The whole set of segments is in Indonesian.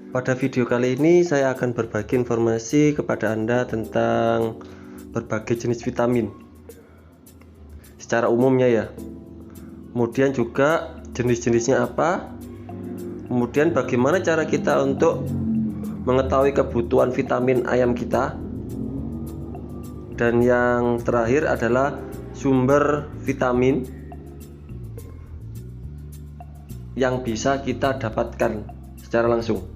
Pada video kali ini saya akan berbagi informasi kepada Anda tentang berbagai jenis vitamin secara umumnya ya. Kemudian juga jenis-jenisnya apa. Kemudian bagaimana cara kita untuk mengetahui kebutuhan vitamin ayam kita. Dan yang terakhir adalah sumber vitamin yang bisa kita dapatkan secara langsung.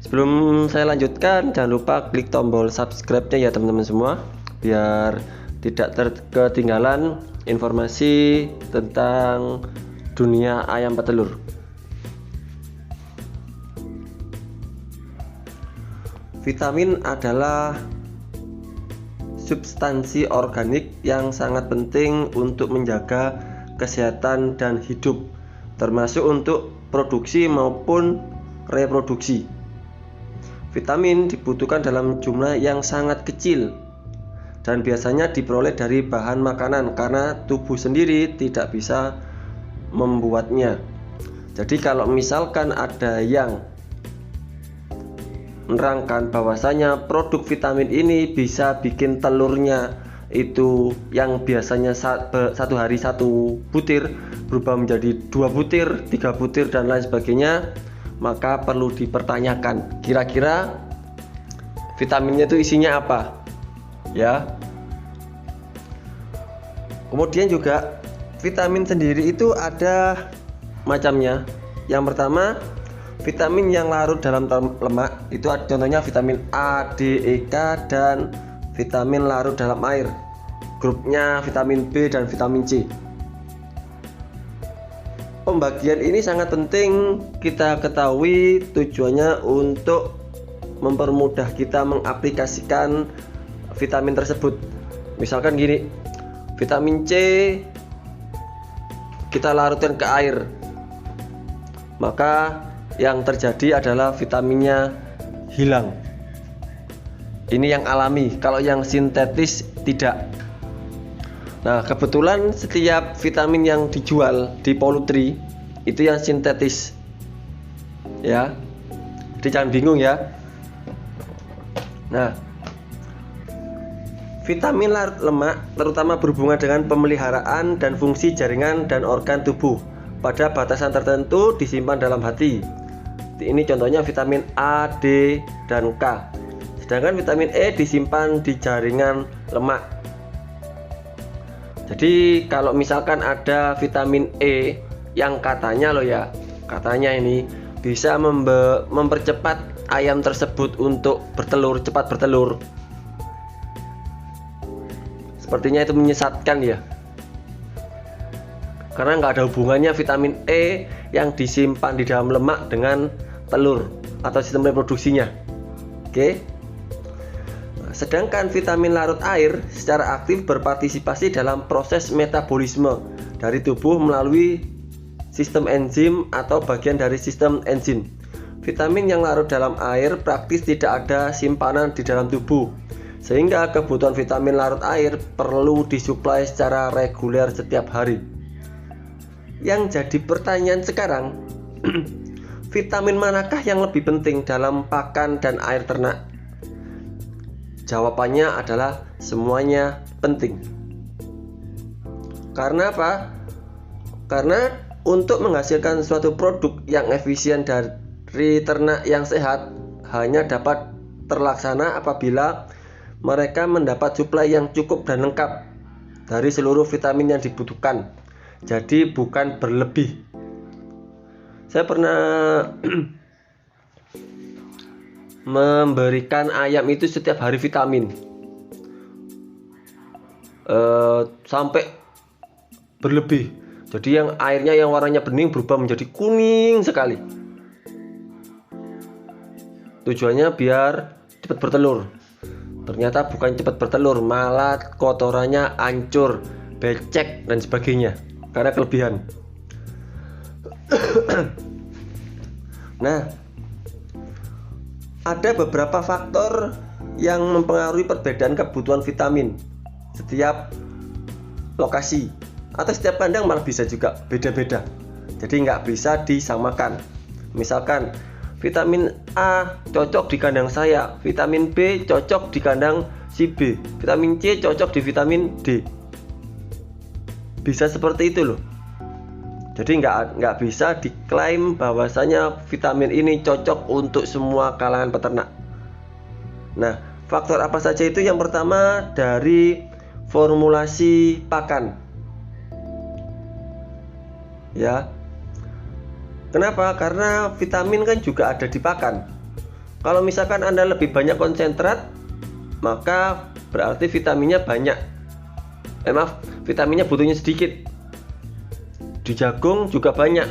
Sebelum saya lanjutkan, jangan lupa klik tombol subscribe-nya ya teman-teman semua, biar tidak ketinggalan informasi tentang dunia ayam petelur. Vitamin adalah substansi organik yang sangat penting untuk menjaga kesehatan dan hidup, termasuk untuk produksi maupun reproduksi. Vitamin dibutuhkan dalam jumlah yang sangat kecil dan biasanya diperoleh dari bahan makanan karena tubuh sendiri tidak bisa membuatnya. Jadi kalau misalkan ada yang menerangkan bahwasanya produk vitamin ini bisa bikin telurnya itu yang biasanya satu hari satu butir berubah menjadi 2 butir, 3 butir dan lain sebagainya, maka perlu dipertanyakan kira-kira vitaminnya itu isinya apa ya. Kemudian juga vitamin sendiri itu ada macamnya. Yang pertama, vitamin yang larut dalam lemak, itu contohnya vitamin A, D, E, K, dan vitamin larut dalam air, grupnya vitamin B dan vitamin C. Pembagian ini sangat penting kita ketahui, tujuannya untuk mempermudah kita mengaplikasikan vitamin tersebut. Misalkan gini, vitamin C kita larutkan ke air, maka yang terjadi adalah vitaminnya hilang. Ini yang alami, kalau yang sintetis tidak. Nah, kebetulan setiap vitamin yang dijual di poultry itu yang sintetis ya, jadi jangan bingung ya. Nah, vitamin larut lemak terutama berhubungan dengan pemeliharaan dan fungsi jaringan dan organ tubuh. Pada batasan tertentu disimpan dalam hati. Ini contohnya vitamin A, D, dan K. Sedangkan vitamin E disimpan di jaringan lemak. Jadi kalau misalkan ada vitamin E yang katanya katanya ini bisa mempercepat ayam tersebut untuk bertelur, cepat bertelur. Sepertinya itu menyesatkan ya. Karena nggak ada hubungannya vitamin E yang disimpan di dalam lemak dengan telur atau sistem reproduksinya. Oke. Sedangkan vitamin larut air secara aktif berpartisipasi dalam proses metabolisme dari tubuh melalui sistem enzim atau bagian dari sistem enzim. Vitamin yang larut dalam air praktis tidak ada simpanan di dalam tubuh, sehingga kebutuhan vitamin larut air perlu disuplai secara reguler setiap hari. Yang jadi pertanyaan sekarang, vitamin manakah yang lebih penting dalam pakan dan air ternak? Jawabannya adalah semuanya penting. Karena apa? Karena untuk menghasilkan suatu produk yang efisien dari ternak yang sehat hanya dapat terlaksana apabila mereka mendapat suplai yang cukup dan lengkap dari seluruh vitamin yang dibutuhkan. Jadi bukan berlebih. Saya pernah memberikan ayam itu setiap hari vitamin sampai berlebih. Jadi yang airnya yang warnanya bening berubah menjadi kuning sekali. Tujuannya biar cepat bertelur. Ternyata bukan cepat bertelur, malah kotorannya hancur, becek dan sebagainya karena kelebihan. Nah, ada beberapa faktor yang mempengaruhi perbedaan kebutuhan vitamin setiap lokasi atau setiap kandang, malah bisa juga beda-beda. Jadi nggak bisa disamakan. Misalkan vitamin A cocok di kandang saya, vitamin B cocok di kandang si B, vitamin C cocok di vitamin D. Bisa seperti itu loh. Jadi nggak bisa diklaim bahwasanya vitamin ini cocok untuk semua kalangan peternak. Nah, faktor apa saja itu? Yang pertama dari formulasi pakan. Ya. Kenapa? Karena vitamin kan juga ada di pakan. Kalau misalkan Anda lebih banyak konsentrat, maka berarti vitaminnya banyak. Vitaminnya butuhnya sedikit. Di jagung juga banyak.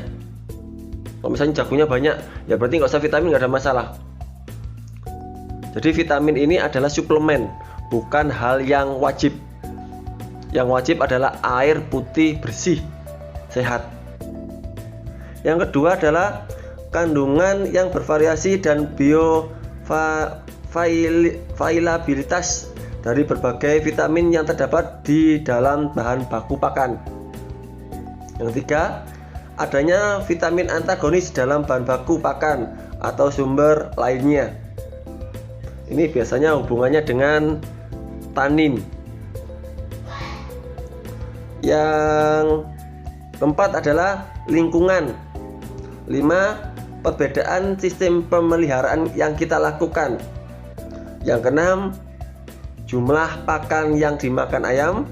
Kalau misalnya jagungnya banyak, ya berarti nggak usah vitamin, nggak ada masalah. Jadi vitamin ini adalah suplemen, bukan hal yang wajib. Yang wajib adalah air putih bersih, sehat. Yang kedua adalah kandungan yang bervariasi dan bioavailabilitas dari berbagai vitamin yang terdapat di dalam bahan baku pakan. Yang ketiga, adanya vitamin antagonis dalam bahan baku pakan atau sumber lainnya. Ini biasanya hubungannya dengan tanin. Yang keempat adalah lingkungan. 5. Perbedaan sistem pemeliharaan yang kita lakukan. Yang keenam, jumlah pakan yang dimakan ayam.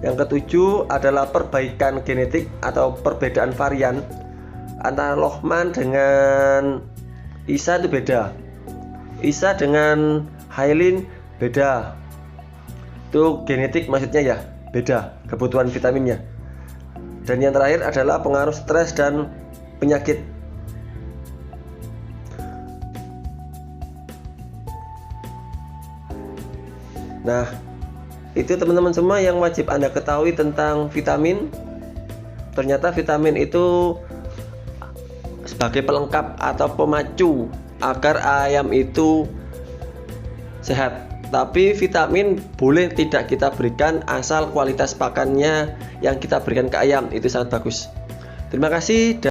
Yang ketujuh adalah perbaikan genetik atau perbedaan varian. Antara Lohmann dengan Isa itu beda. Isa dengan Hailin beda. Itu genetik maksudnya ya, beda kebutuhan vitaminnya. Dan yang terakhir adalah pengaruh stres dan penyakit. Nah, itu teman-teman semua yang wajib Anda ketahui tentang vitamin. Ternyata vitamin itu sebagai pelengkap atau pemacu agar ayam itu sehat. Tapi vitamin boleh tidak kita berikan asal kualitas pakannya yang kita berikan ke ayam itu sangat bagus. Terima kasih.